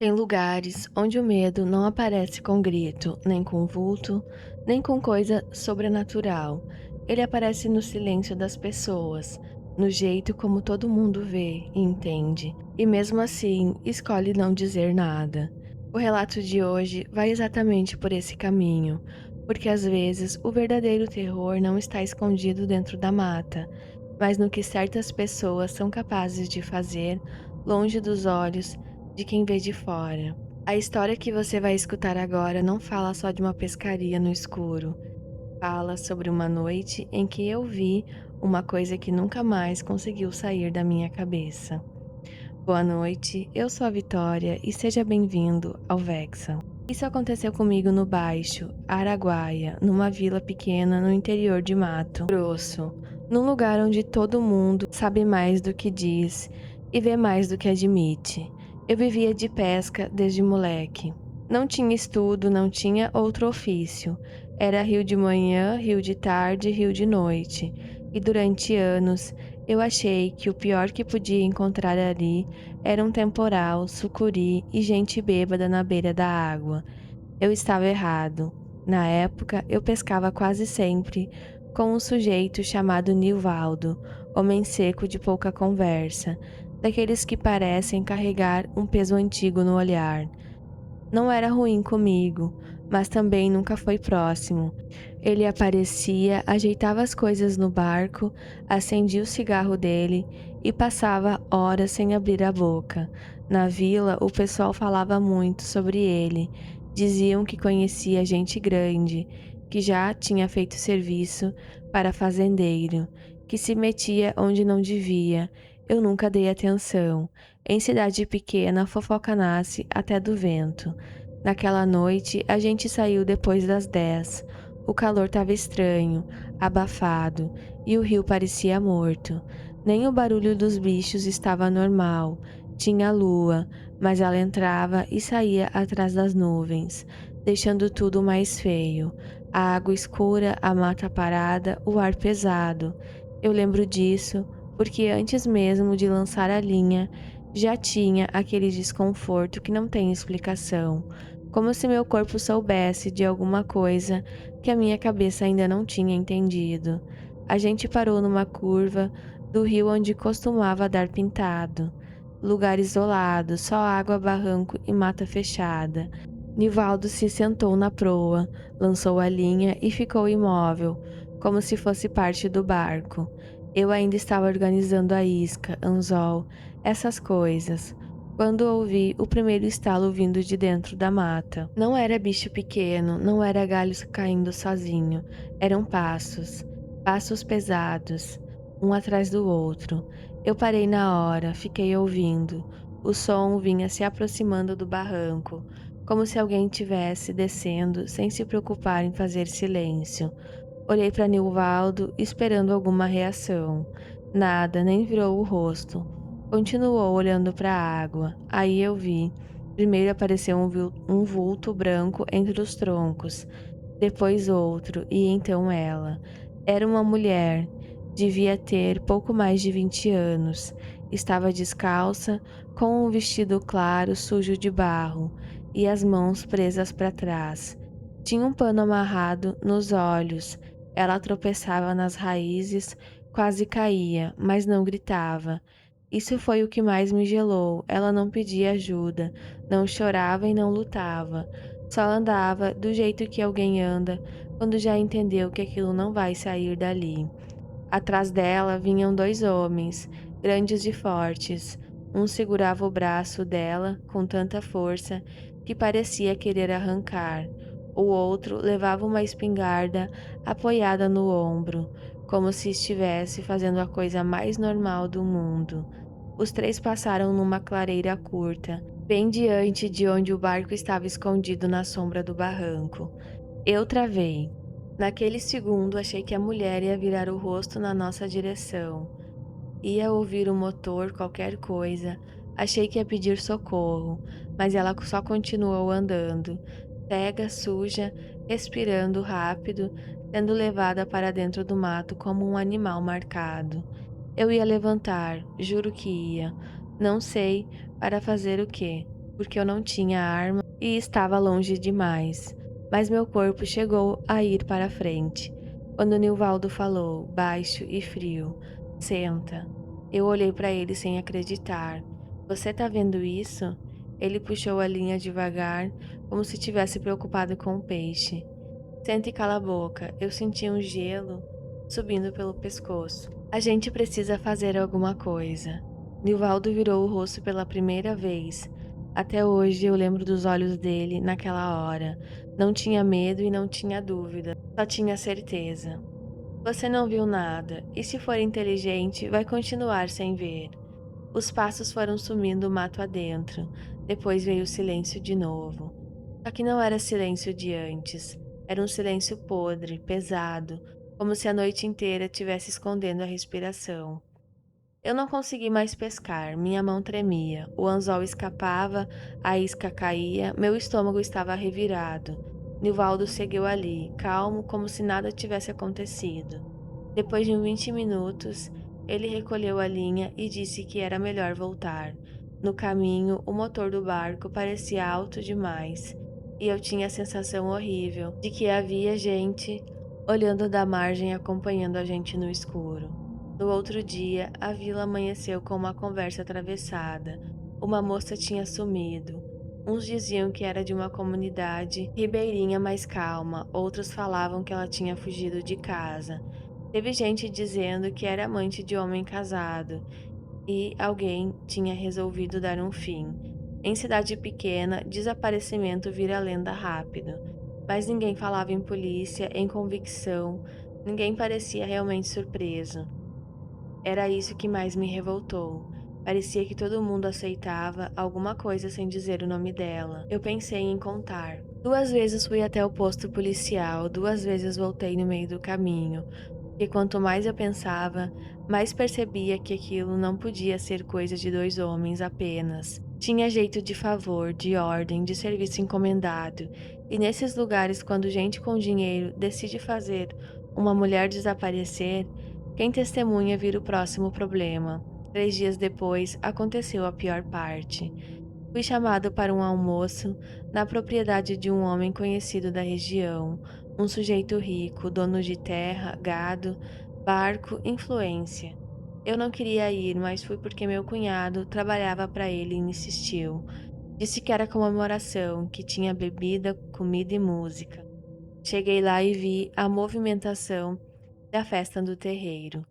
Tem lugares onde o medo não aparece com grito, nem com vulto, nem com coisa sobrenatural. Ele aparece no silêncio das pessoas, no jeito como todo mundo vê e entende, e mesmo assim escolhe não dizer nada. O relato de hoje vai exatamente por esse caminho, porque às vezes o verdadeiro terror não está escondido dentro da mata, mas no que certas pessoas são capazes de fazer longe dos olhos de quem vê de fora. A história que você vai escutar agora não fala só de uma pescaria no escuro. Fala sobre uma noite em que eu vi uma coisa que nunca mais conseguiu sair da minha cabeça. Boa noite, eu sou a Vitória e seja bem-vindo ao Vexa. Isso aconteceu comigo no Baixo, Araguaia, numa vila pequena no interior de Mato Grosso, num lugar onde todo mundo sabe mais do que diz e vê mais do que admite. Eu vivia de pesca desde moleque. Não tinha estudo, não tinha outro ofício. Era rio de manhã, rio de tarde, rio de noite. E durante anos eu achei que o pior que podia encontrar ali era um temporal, sucuri e gente bêbada na beira da água. Eu estava errado. Na época, eu pescava quase sempre com um sujeito chamado Nivaldo, homem seco de pouca conversa, daqueles que parecem carregar um peso antigo no olhar. Não era ruim comigo, mas também nunca foi próximo. Ele aparecia, ajeitava as coisas no barco, acendia o cigarro dele e passava horas sem abrir a boca. Na vila, o pessoal falava muito sobre ele. Diziam que conhecia gente grande, que já tinha feito serviço para fazendeiro, que se metia onde não devia. Eu nunca dei atenção. Em cidade pequena, fofoca nasce até do vento. Naquela noite, a gente saiu depois das 10. O calor estava estranho, abafado, e o rio parecia morto. Nem o barulho dos bichos estava normal. Tinha lua, mas ela entrava e saía atrás das nuvens, deixando tudo mais feio. A água escura, a mata parada, o ar pesado. Eu lembro disso porque antes mesmo de lançar a linha, já tinha aquele desconforto que não tem explicação, como se meu corpo soubesse de alguma coisa que a minha cabeça ainda não tinha entendido. A gente parou numa curva do rio onde costumava dar pintado. Lugar isolado, só água, barranco e mata fechada. Nivaldo se sentou na proa, lançou a linha e ficou imóvel, como se fosse parte do barco. Eu ainda estava organizando a isca, anzol, essas coisas, quando ouvi o primeiro estalo vindo de dentro da mata. Não era bicho pequeno, não era galhos caindo sozinho, eram passos, passos pesados, um atrás do outro. Eu parei na hora, fiquei ouvindo. O som vinha se aproximando do barranco, como se alguém tivesse descendo sem se preocupar em fazer silêncio. Olhei para Nilvaldo, esperando alguma reação. Nada, nem virou o rosto. Continuou olhando para a água. Aí eu vi. Primeiro apareceu um vulto branco entre os troncos, depois outro, e então ela. Era uma mulher. Devia ter pouco mais de 20 anos. Estava descalça, com um vestido claro, sujo de barro, e as mãos presas para trás. Tinha um pano amarrado nos olhos. Ela tropeçava nas raízes, quase caía, mas não gritava. Isso foi o que mais me gelou. Ela não pedia ajuda, não chorava e não lutava. Só andava do jeito que alguém anda quando já entendeu que aquilo não vai sair dali. Atrás dela vinham dois homens, grandes e fortes. Um segurava o braço dela com tanta força que parecia querer arrancar. O outro levava uma espingarda apoiada no ombro, como se estivesse fazendo a coisa mais normal do mundo. Os três passaram numa clareira curta, bem diante de onde o barco estava escondido na sombra do barranco. Eu travei. Naquele segundo, achei que a mulher ia virar o rosto na nossa direção. Ia ouvir o motor, qualquer coisa. Achei que ia pedir socorro, mas ela só continuou andando, cega, suja, respirando rápido, sendo levada para dentro do mato como um animal marcado. Eu ia levantar, juro que ia. Não sei para fazer o quê. porque eu não tinha arma e estava longe demais. Mas meu corpo chegou a ir para frente. Quando Nilvaldo falou, baixo e frio, senta. Eu olhei para ele sem acreditar. Você tá vendo isso? Ele puxou a linha devagar, como se tivesse preocupado com o peixe. Senta e cala a boca. Eu senti um gelo subindo pelo pescoço. A gente precisa fazer alguma coisa. Nivaldo virou o rosto pela primeira vez. Até hoje eu lembro dos olhos dele naquela hora. Não tinha medo e não tinha dúvida, só tinha certeza. Você não viu nada, e se for inteligente, vai continuar sem ver. Os passos foram sumindo mato adentro. Depois veio o silêncio de novo. Só que não era silêncio de antes. Era um silêncio podre, pesado, como se a noite inteira tivesse escondendo a respiração. Eu não consegui mais pescar, minha mão tremia, o anzol escapava, a isca caía, meu estômago estava revirado. Nivaldo seguiu ali, calmo, como se nada tivesse acontecido. Depois de uns 20 minutos, ele recolheu a linha e disse que era melhor voltar. No caminho, o motor do barco parecia alto demais, e eu tinha a sensação horrível de que havia gente olhando da margem acompanhando a gente no escuro. No outro dia, a vila amanheceu com uma conversa atravessada. Uma moça tinha sumido. Uns diziam que era de uma comunidade ribeirinha mais calma, outros falavam que ela tinha fugido de casa. Teve gente dizendo que era amante de homem casado e alguém tinha resolvido dar um fim. Em cidade pequena, desaparecimento vira lenda rápido. Mas ninguém falava em polícia, em convicção, ninguém parecia realmente surpreso. Era isso que mais me revoltou. Parecia que todo mundo aceitava alguma coisa sem dizer o nome dela. Eu pensei em contar. 2 vezes fui até o posto policial, 2 vezes voltei no meio do caminho. E quanto mais eu pensava, mais percebia que aquilo não podia ser coisa de 2 homens apenas. Tinha jeito de favor, de ordem, de serviço encomendado. E nesses lugares, quando gente com dinheiro decide fazer uma mulher desaparecer, quem testemunha vira o próximo problema. 3 dias depois, aconteceu a pior parte. Fui chamado para um almoço na propriedade de um homem conhecido da região, um sujeito rico, dono de terra, gado, barco, influência. Eu não queria ir, mas fui porque meu cunhado trabalhava para ele e insistiu. Disse que era comemoração, que tinha bebida, comida e música. Cheguei lá e vi a movimentação da festa do terreiro.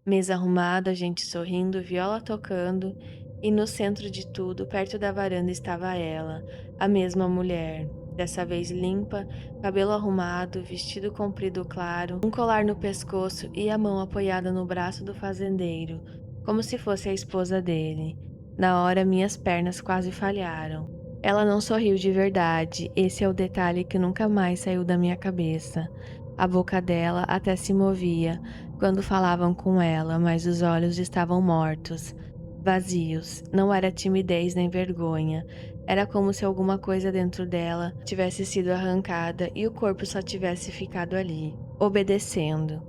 Mesa arrumada, gente sorrindo, viola tocando, e no centro de tudo, perto da varanda, estava ela, a mesma mulher. Dessa vez limpa, cabelo arrumado, vestido comprido claro, um colar no pescoço e a mão apoiada no braço do fazendeiro, como se fosse a esposa dele. Na hora, minhas pernas quase falharam. Ela não sorriu de verdade, esse é o detalhe que nunca mais saiu da minha cabeça. A boca dela até se movia quando falavam com ela, mas os olhos estavam mortos, vazios. Não era timidez nem vergonha. Era como se alguma coisa dentro dela tivesse sido arrancada e o corpo só tivesse ficado ali, obedecendo.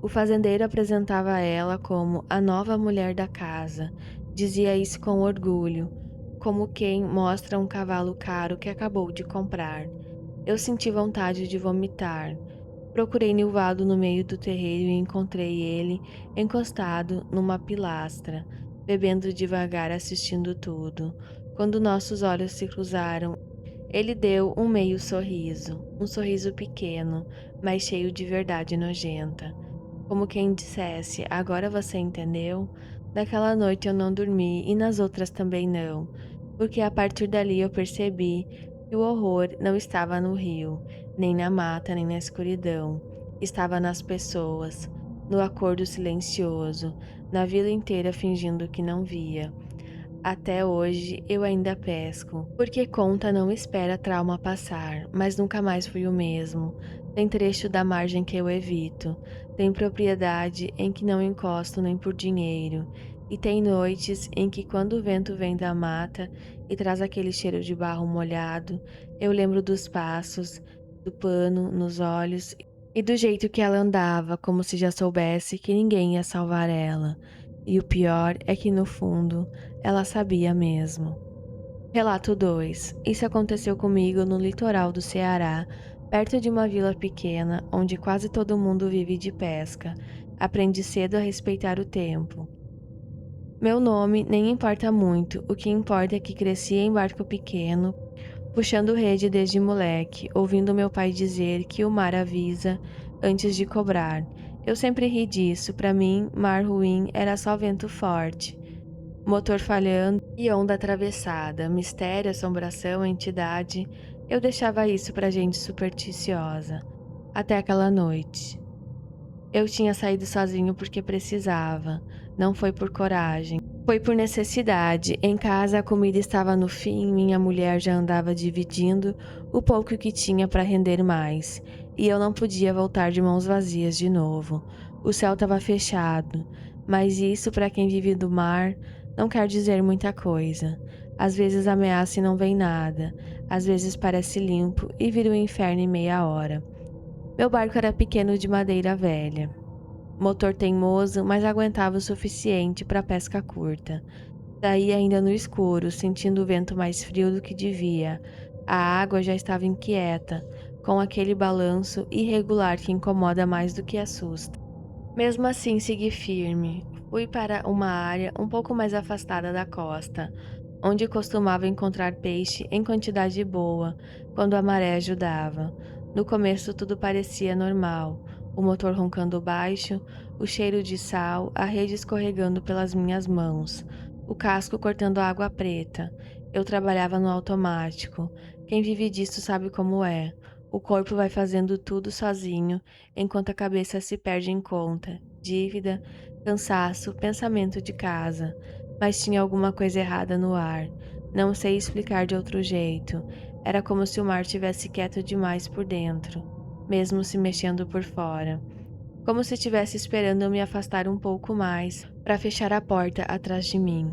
O fazendeiro apresentava ela como a nova mulher da casa. Dizia isso com orgulho, como quem mostra um cavalo caro que acabou de comprar. Eu senti vontade de vomitar. Procurei Nilvaldo no meio do terreiro e encontrei ele encostado numa pilastra, bebendo devagar, assistindo tudo. Quando nossos olhos se cruzaram, ele deu um meio sorriso, um sorriso pequeno, mas cheio de verdade nojenta. Como quem dissesse: agora você entendeu? Naquela noite eu não dormi e nas outras também não, porque a partir dali eu percebi que o horror não estava no rio, nem na mata, nem na escuridão. Estava nas pessoas, no acordo silencioso, na vila inteira fingindo que não via. Até hoje eu ainda pesco, porque conta não espera trauma passar, mas nunca mais fui o mesmo. Tem trecho da margem que eu evito, tem propriedade em que não encosto nem por dinheiro, e tem noites em que quando o vento vem da mata e traz aquele cheiro de barro molhado, eu lembro dos passos, do pano nos olhos e do jeito que ela andava, como se já soubesse que ninguém ia salvar ela. E o pior é que no fundo ela sabia mesmo. Relato 2. Isso aconteceu comigo no litoral do Ceará, perto de uma vila pequena onde quase todo mundo vive de pesca. Aprendi cedo a respeitar o tempo. Meu nome nem importa muito, o que importa é que cresci em barco pequeno, puxando rede desde moleque, ouvindo meu pai dizer que o mar avisa antes de cobrar. Eu sempre ri disso, pra mim, mar ruim era só vento forte. Motor falhando e onda atravessada, mistério, assombração, entidade. Eu deixava isso pra gente supersticiosa. Até aquela noite. Eu tinha saído sozinho porque precisava. Não foi por coragem. Foi por necessidade. Em casa a comida estava no fim, minha mulher já andava dividindo o pouco que tinha para render mais. E eu não podia voltar de mãos vazias de novo. O céu estava fechado, mas isso para quem vive do mar não quer dizer muita coisa. Às vezes ameaça e não vem nada. Às vezes parece limpo e vira um inferno em meia hora. Meu barco era pequeno de madeira velha. Motor teimoso, mas aguentava o suficiente para pesca curta. Daí ainda no escuro, sentindo o vento mais frio do que devia. A água já estava inquieta, com aquele balanço irregular que incomoda mais do que assusta. Mesmo assim, segui firme. Fui para uma área um pouco mais afastada da costa, onde costumava encontrar peixe em quantidade boa, quando a maré ajudava. No começo tudo parecia normal, o motor roncando baixo, o cheiro de sal, a rede escorregando pelas minhas mãos, o casco cortando água preta. Eu trabalhava no automático. Quem vive disso sabe como é. O corpo vai fazendo tudo sozinho, enquanto a cabeça se perde em conta, dívida, cansaço, pensamento de casa. Mas tinha alguma coisa errada no ar. Não sei explicar de outro jeito. Era como se o mar tivesse quieto demais por dentro, mesmo se mexendo por fora. Como se estivesse esperando eu me afastar um pouco mais para fechar a porta atrás de mim.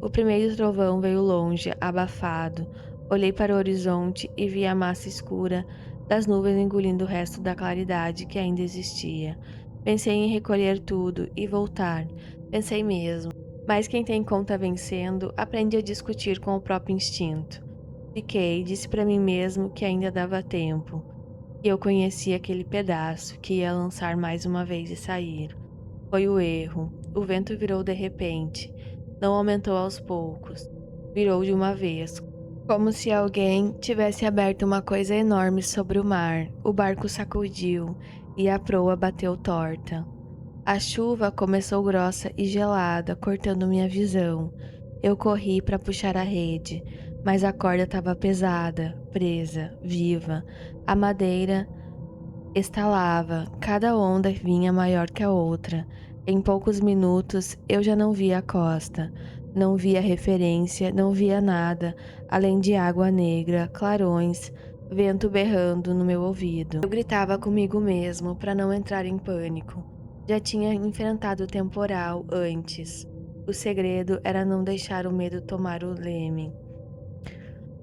O primeiro trovão veio longe, abafado. Olhei para o horizonte e vi a massa escura das nuvens engolindo o resto da claridade que ainda existia. Pensei em recolher tudo e voltar. Pensei mesmo. Mas quem tem conta vencendo aprende a discutir com o próprio instinto. Fiquei, disse para mim mesmo que ainda dava tempo. E eu conhecia aquele pedaço que ia lançar mais uma vez e sair. Foi o erro. O vento virou de repente. Não aumentou aos poucos. Virou de uma vez. Como se alguém tivesse aberto uma coisa enorme sobre o mar. O barco sacudiu e a proa bateu torta. A chuva começou grossa e gelada, cortando minha visão. Eu corri para puxar a rede, mas a corda estava pesada, presa, viva. A madeira estalava, cada onda vinha maior que a outra. Em poucos minutos eu já não via a costa, não via referência, não via nada, além de água negra, clarões, vento berrando no meu ouvido. Eu gritava comigo mesmo para não entrar em pânico. Já tinha enfrentado o temporal antes. O segredo era não deixar o medo tomar o leme.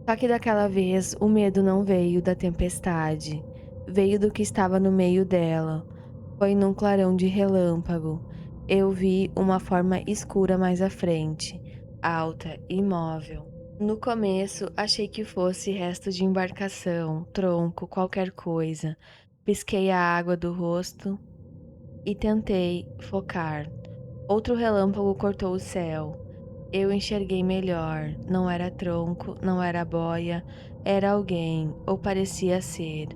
Só que daquela vez o medo não veio da tempestade, veio do que estava no meio dela. Foi num clarão de relâmpago. Eu vi uma forma escura mais à frente, alta, imóvel. No começo achei que fosse resto de embarcação, tronco, qualquer coisa. Pisquei a água do rosto e tentei focar. Outro relâmpago cortou o céu. Eu enxerguei melhor. Não era tronco, não era boia, era alguém, ou parecia ser,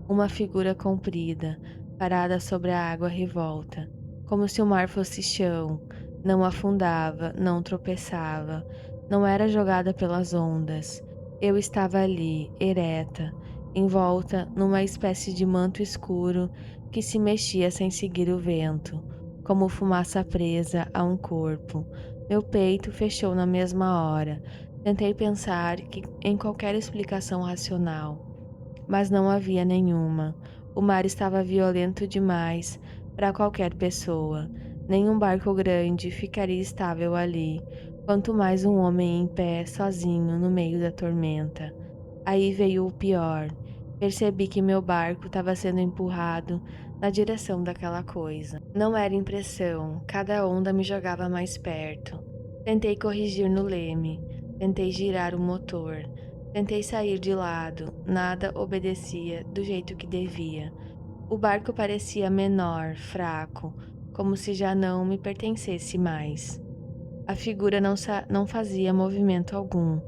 uma figura comprida, parada sobre a água revolta, como se o mar fosse chão. Não afundava, não tropeçava, não era jogada pelas ondas. Eu estava ali, ereta, envolta numa espécie de manto escuro que se mexia sem seguir o vento, como fumaça presa a um corpo. Meu peito fechou na mesma hora. Tentei pensar em qualquer explicação racional, mas não havia nenhuma. O mar estava violento demais para qualquer pessoa. Nenhum barco grande ficaria estável ali, quanto mais um homem em pé, sozinho, no meio da tormenta. Aí veio o pior. Percebi que meu barco estava sendo empurrado na direção daquela coisa. Não era impressão, cada onda me jogava mais perto. Tentei corrigir no leme, Tentei girar o motor, tentei sair de lado, nada obedecia do jeito que devia. O barco parecia menor, fraco, como se já não me pertencesse mais. A figura não fazia movimento algum,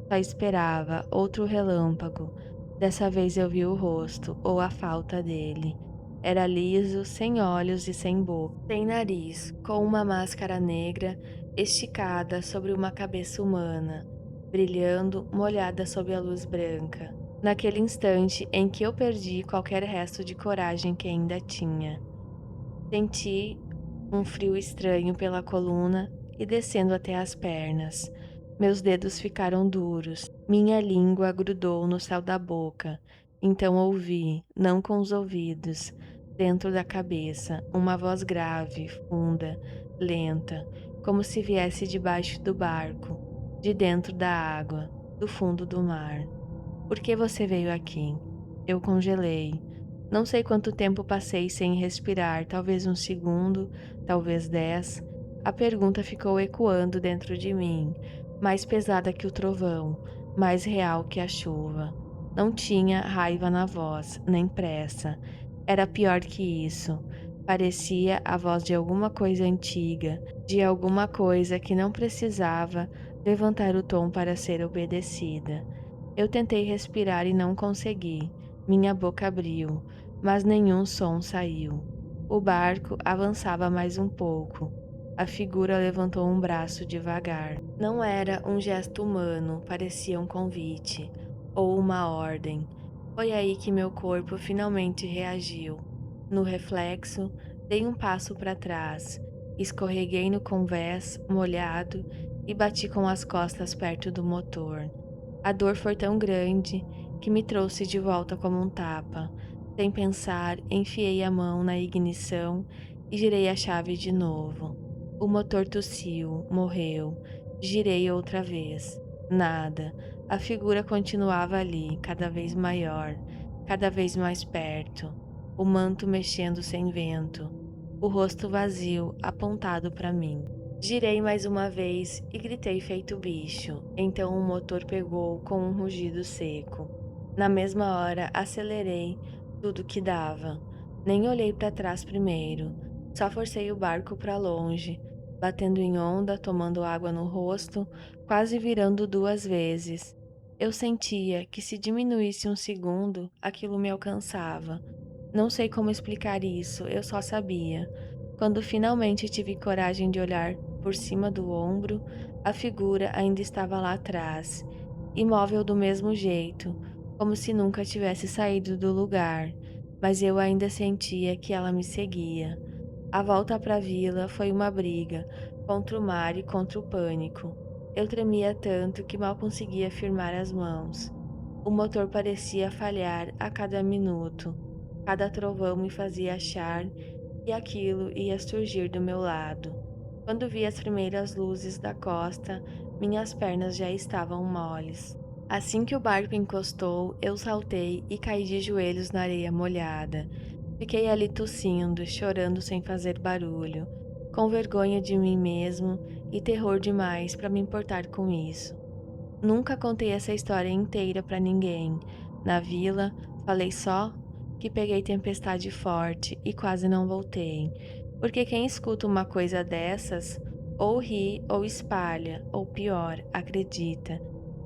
só esperava outro relâmpago. Dessa vez eu vi o rosto, ou a falta dele. Era liso, sem olhos e sem boca, sem nariz, com uma máscara negra esticada sobre uma cabeça humana, brilhando, molhada sob a luz branca. Naquele instante em que eu perdi qualquer resto de coragem que ainda tinha, senti um frio estranho pela coluna e descendo até as pernas. Meus dedos ficaram duros, minha língua grudou no céu da boca. Então ouvi, não com os ouvidos, dentro da cabeça, uma voz grave, funda, lenta, como se viesse debaixo do barco, de dentro da água, do fundo do mar. Por que você veio aqui? Eu congelei. Não sei quanto tempo passei sem respirar, talvez um segundo, talvez 10. A pergunta ficou ecoando dentro de mim, mais pesada que o trovão, mais real que a chuva. Não tinha raiva na voz, nem pressa. Era pior que isso. Parecia a voz de alguma coisa antiga, de alguma coisa que não precisava levantar o tom para ser obedecida. Eu tentei respirar e não consegui. Minha boca abriu, mas nenhum som saiu. O barco avançava mais um pouco. A figura levantou um braço devagar. Não era um gesto humano, parecia um convite ou uma ordem. Foi aí que meu corpo finalmente reagiu. No reflexo, dei um passo para trás, escorreguei no convés molhado e bati com as costas perto do motor. A dor foi tão grande que me trouxe de volta como um tapa. Sem pensar, enfiei a mão na ignição e girei a chave de novo. O motor tossiu, morreu. Girei outra vez. Nada. A figura continuava ali, cada vez maior, cada vez mais perto. O manto mexendo sem vento. O rosto vazio, apontado para mim. Girei mais uma vez e gritei feito bicho. Então o motor pegou com um rugido seco. Na mesma hora, acelerei tudo que dava. Nem olhei para trás primeiro. Só forcei o barco para longe, batendo em onda, tomando água no rosto, quase virando 2 vezes. Eu sentia que se diminuísse um segundo, aquilo me alcançava. Não sei como explicar isso, eu só sabia. Quando finalmente tive coragem de olhar por cima do ombro, a figura ainda estava lá atrás, imóvel do mesmo jeito, como se nunca tivesse saído do lugar, mas eu ainda sentia que ela me seguia. A volta para a vila foi uma briga, contra o mar e contra o pânico. Eu tremia tanto que mal conseguia firmar as mãos. O motor parecia falhar a cada minuto. Cada trovão me fazia achar que aquilo ia surgir do meu lado. Quando vi as primeiras luzes da costa, minhas pernas já estavam moles. Assim que o barco encostou, eu saltei e caí de joelhos na areia molhada. Fiquei ali tossindo, chorando sem fazer barulho, com vergonha de mim mesmo e terror demais para me importar com isso. Nunca contei essa história inteira para ninguém. Na vila, falei só que peguei tempestade forte e quase não voltei. Porque quem escuta uma coisa dessas, ou ri ou espalha, ou pior, acredita.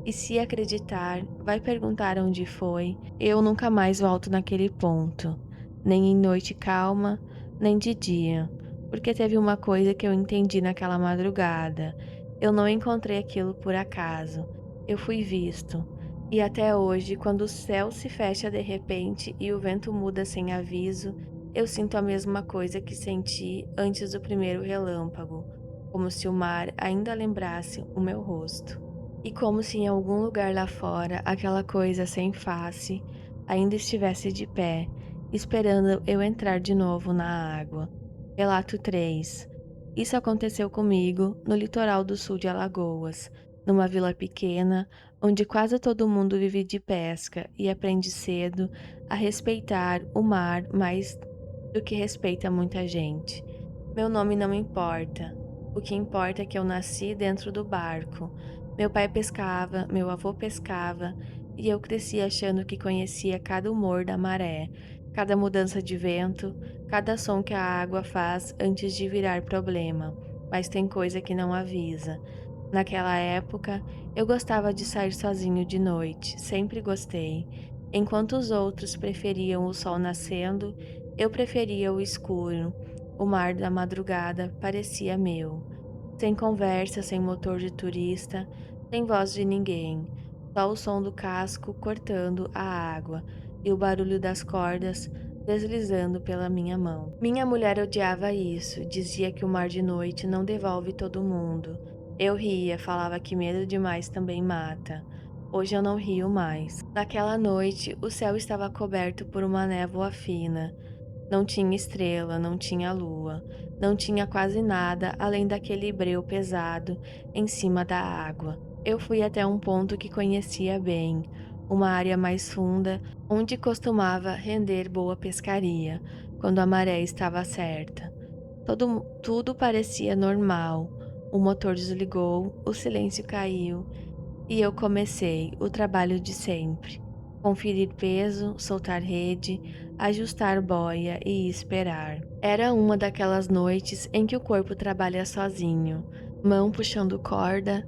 E se acreditar, vai perguntar onde foi. Eu nunca mais volto naquele ponto. Nem em noite calma, nem de dia. Porque teve uma coisa que eu entendi naquela madrugada. Eu não encontrei aquilo por acaso. Eu fui visto. E até hoje, quando o céu se fecha de repente e o vento muda sem aviso, eu sinto a mesma coisa que senti antes do primeiro relâmpago, como se o mar ainda lembrasse o meu rosto. E como se em algum lugar lá fora aquela coisa sem face ainda estivesse de pé, esperando eu entrar de novo na água. Relato 3. Isso aconteceu comigo no litoral do sul de Alagoas, numa vila pequena, onde quase todo mundo vive de pesca e aprende cedo a respeitar o mar mais do que respeita muita gente. Meu nome não importa. O que importa é que eu nasci dentro do barco. Meu pai pescava, meu avô pescava, e eu cresci achando que conhecia cada humor da maré, cada mudança de vento, cada som que a água faz antes de virar problema. Mas tem coisa que não avisa. Naquela época, eu gostava de sair sozinho de noite, sempre gostei. Enquanto os outros preferiam o sol nascendo, eu preferia o escuro. O mar da madrugada parecia meu. Sem conversa, sem motor de turista, sem voz de ninguém, só o som do casco cortando a água e o barulho das cordas deslizando pela minha mão. Minha mulher odiava isso, dizia que o mar de noite não devolve todo mundo. Eu ria, falava que medo demais também mata. Hoje eu não rio mais. Naquela noite, o céu estava coberto por uma névoa fina. Não tinha estrela, não tinha lua, não tinha quase nada além daquele breu pesado em cima da água. Eu fui até um ponto que conhecia bem, uma área mais funda, onde costumava render boa pescaria, quando a maré estava certa. Tudo parecia normal. O motor desligou, o silêncio caiu e eu comecei o trabalho de sempre: conferir peso, soltar rede, ajustar boia e esperar. Era uma daquelas noites em que o corpo trabalha sozinho, mão puxando corda,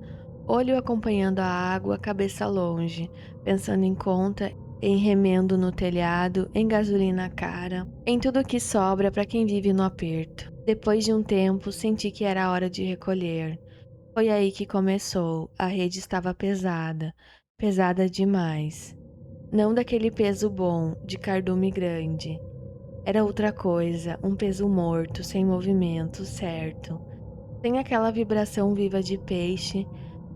olho acompanhando a água, cabeça longe, pensando em conta, em remendo no telhado, em gasolina cara, em tudo que sobra para quem vive no aperto. Depois de um tempo, senti que era hora de recolher. Foi aí que começou. A rede estava pesada, pesada demais. Não daquele peso bom, de cardume grande. Era outra coisa, um peso morto, sem movimento, certo. Sem aquela vibração viva de peixe,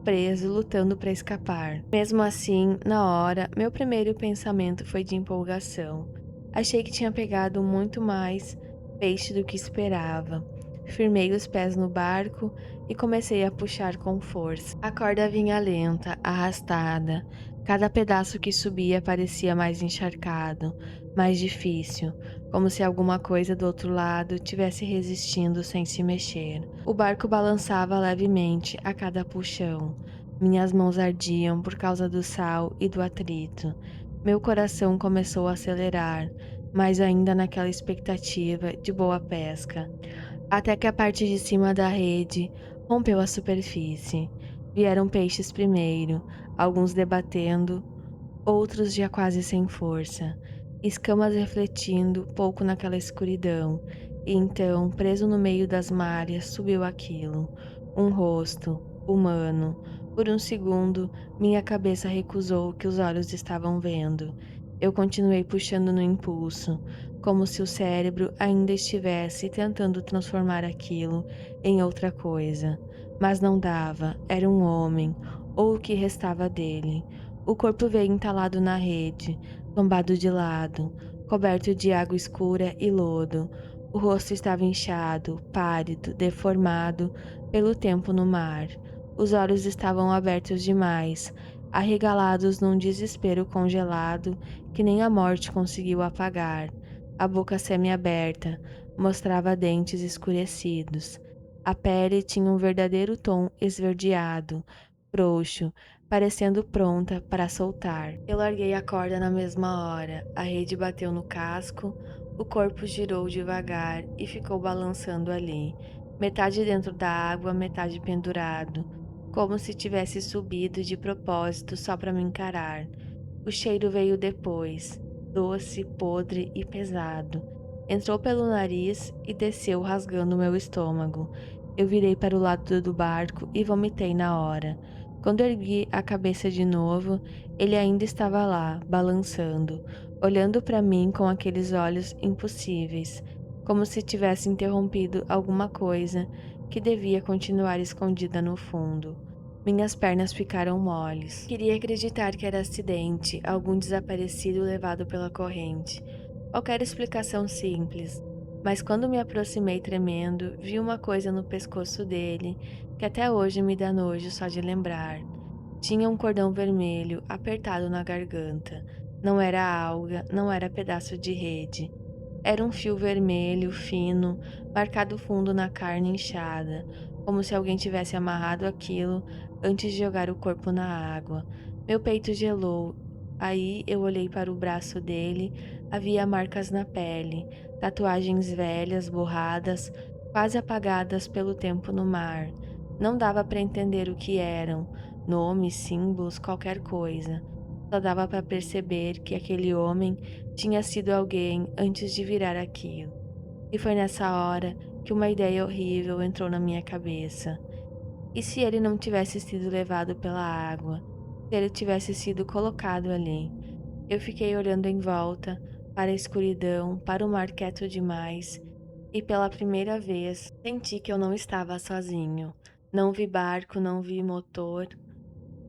preso, lutando para escapar. Mesmo assim, na hora, meu primeiro pensamento foi de empolgação. Achei que tinha pegado muito mais peixe do que esperava. Firmei os pés no barco e comecei a puxar com força. A corda vinha lenta, arrastada. Cada pedaço que subia parecia mais encharcado, mais difícil, como se alguma coisa do outro lado tivesse resistindo sem se mexer. O barco balançava levemente a cada puxão. Minhas mãos ardiam por causa do sal e do atrito. Meu coração começou a acelerar, mas ainda naquela expectativa de boa pesca. Até que a parte de cima da rede rompeu a superfície. Vieram peixes primeiro, alguns debatendo, outros já quase sem força, escamas refletindo pouco naquela escuridão. E então, preso no meio das malhas, subiu aquilo. Um rosto, humano. Por um segundo, minha cabeça recusou o que os olhos estavam vendo. Eu continuei puxando no impulso, como se o cérebro ainda estivesse tentando transformar aquilo em outra coisa. Mas não dava, era um homem, ou o que restava dele. O corpo veio entalado na rede, tombado de lado, coberto de água escura e lodo. O rosto estava inchado, pálido, deformado pelo tempo no mar. Os olhos estavam abertos demais, arregalados num desespero congelado que nem a morte conseguiu apagar. A boca semiaberta mostrava dentes escurecidos. A pele tinha um verdadeiro tom esverdeado, frouxo, parecendo pronta para soltar. Eu larguei a corda na mesma hora. A rede bateu no casco, o corpo girou devagar e ficou balançando ali, metade dentro da água, metade pendurado, como se tivesse subido de propósito só para me encarar. O cheiro veio depois, doce, podre e pesado. Entrou pelo nariz e desceu rasgando meu estômago. Eu virei para o lado do barco e vomitei na hora. Quando ergui a cabeça de novo, ele ainda estava lá, balançando, olhando para mim com aqueles olhos impossíveis, como se tivesse interrompido alguma coisa que devia continuar escondida no fundo. Minhas pernas ficaram moles. Queria acreditar que era acidente, algum desaparecido levado pela corrente. Qualquer explicação simples. Mas quando me aproximei tremendo, vi uma coisa no pescoço dele que até hoje me dá nojo só de lembrar. Tinha um cordão vermelho apertado na garganta. Não era alga, não era pedaço de rede. Era um fio vermelho, fino, marcado fundo na carne inchada, como se alguém tivesse amarrado aquilo antes de jogar o corpo na água. Meu peito gelou. Aí eu olhei para o braço dele, havia marcas na pele, tatuagens velhas, borradas, quase apagadas pelo tempo no mar. Não dava para entender o que eram, nomes, símbolos, qualquer coisa. Só dava para perceber que aquele homem tinha sido alguém antes de virar aquilo. E foi nessa hora que uma ideia horrível entrou na minha cabeça. E se ele não tivesse sido levado pela água? Se ele tivesse sido colocado ali? Eu fiquei olhando em volta, para a escuridão, para o mar quieto demais, e pela primeira vez senti que eu não estava sozinho. Não vi barco, não vi motor,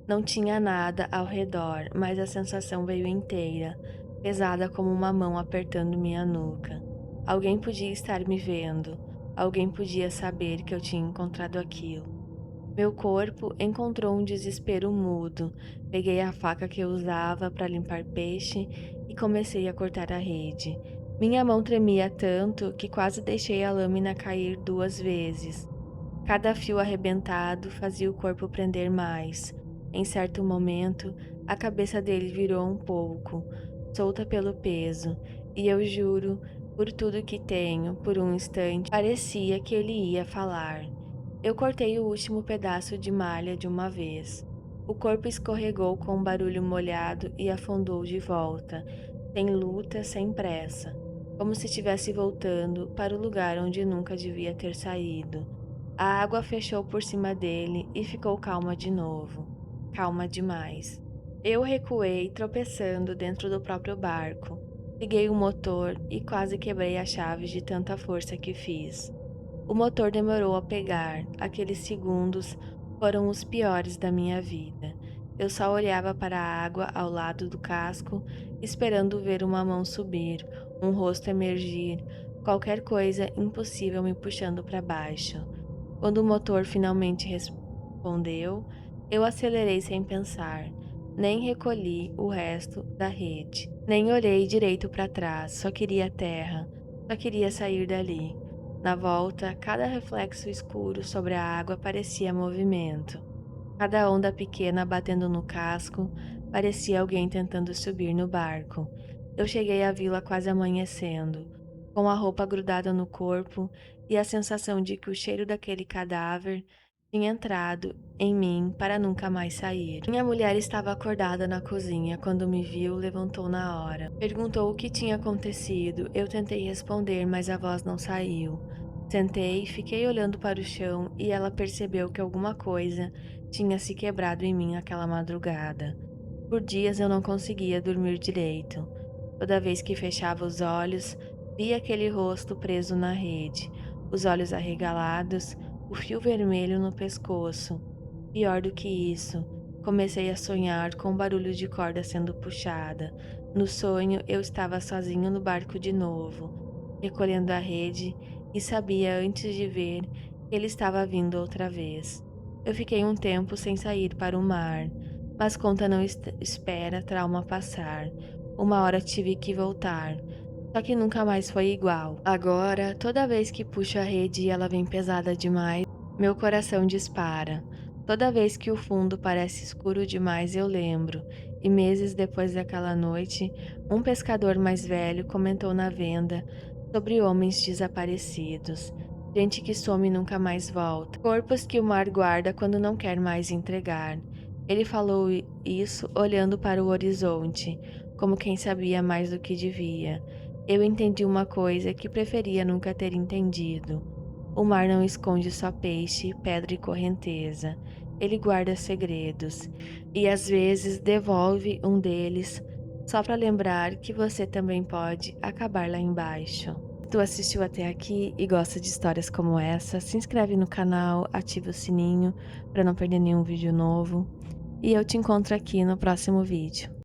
não tinha nada ao redor, mas a sensação veio inteira, pesada como uma mão apertando minha nuca. Alguém podia estar me vendo, alguém podia saber que eu tinha encontrado aquilo. Meu corpo encontrou um desespero mudo. Peguei a faca que eu usava para limpar peixe e comecei a cortar a rede. Minha mão tremia tanto que quase deixei a lâmina cair 2 vezes. Cada fio arrebentado fazia o corpo prender mais. Em certo momento, a cabeça dele virou um pouco, solta pelo peso, e eu juro, por tudo que tenho, por um instante, parecia que ele ia falar. Eu cortei o último pedaço de malha de uma vez. O corpo escorregou com um barulho molhado e afundou de volta, sem luta, sem pressa, como se estivesse voltando para o lugar onde nunca devia ter saído. A água fechou por cima dele e ficou calma de novo. Calma demais. Eu recuei, tropeçando dentro do próprio barco. Liguei o motor e quase quebrei a chave de tanta força que fiz. O motor demorou a pegar. Aqueles segundos foram os piores da minha vida. Eu só olhava para a água ao lado do casco, esperando ver uma mão subir, um rosto emergir, qualquer coisa impossível me puxando para baixo. Quando o motor finalmente respondeu, eu acelerei sem pensar. Nem recolhi o resto da rede. Nem olhei direito para trás, só queria terra, só queria sair dali. Na volta, cada reflexo escuro sobre a água parecia movimento. Cada onda pequena batendo no casco parecia alguém tentando subir no barco. Eu cheguei à vila quase amanhecendo, com a roupa grudada no corpo e a sensação de que o cheiro daquele cadáver tinha entrado em mim para nunca mais sair. Minha mulher estava acordada na cozinha. Quando me viu, levantou na hora. Perguntou o que tinha acontecido. Eu tentei responder, mas a voz não saiu. Sentei, fiquei olhando para o chão e ela percebeu que alguma coisa tinha se quebrado em mim aquela madrugada. Por dias eu não conseguia dormir direito. Toda vez que fechava os olhos, via aquele rosto preso na rede, os olhos arregalados, o fio vermelho no pescoço. Pior do que isso, comecei a sonhar com o barulho de corda sendo puxada. No sonho, eu estava sozinho no barco de novo, recolhendo a rede, e sabia antes de ver que ele estava vindo outra vez. Eu fiquei um tempo sem sair para o mar, mas conta não espera trauma passar. Uma hora tive que voltar, só que nunca mais foi igual. Agora, toda vez que puxo a rede e ela vem pesada demais, meu coração dispara. Toda vez que o fundo parece escuro demais, eu lembro. E meses depois daquela noite, um pescador mais velho comentou na venda sobre homens desaparecidos. Gente que some e nunca mais volta. Corpos que o mar guarda quando não quer mais entregar. Ele falou isso olhando para o horizonte, como quem sabia mais do que devia. Eu entendi uma coisa que preferia nunca ter entendido. O mar não esconde só peixe, pedra e correnteza. Ele guarda segredos. E às vezes devolve um deles só para lembrar que você também pode acabar lá embaixo. Se tu assistiu até aqui e gosta de histórias como essa, se inscreve no canal, ativa o sininho para não perder nenhum vídeo novo. E eu te encontro aqui no próximo vídeo.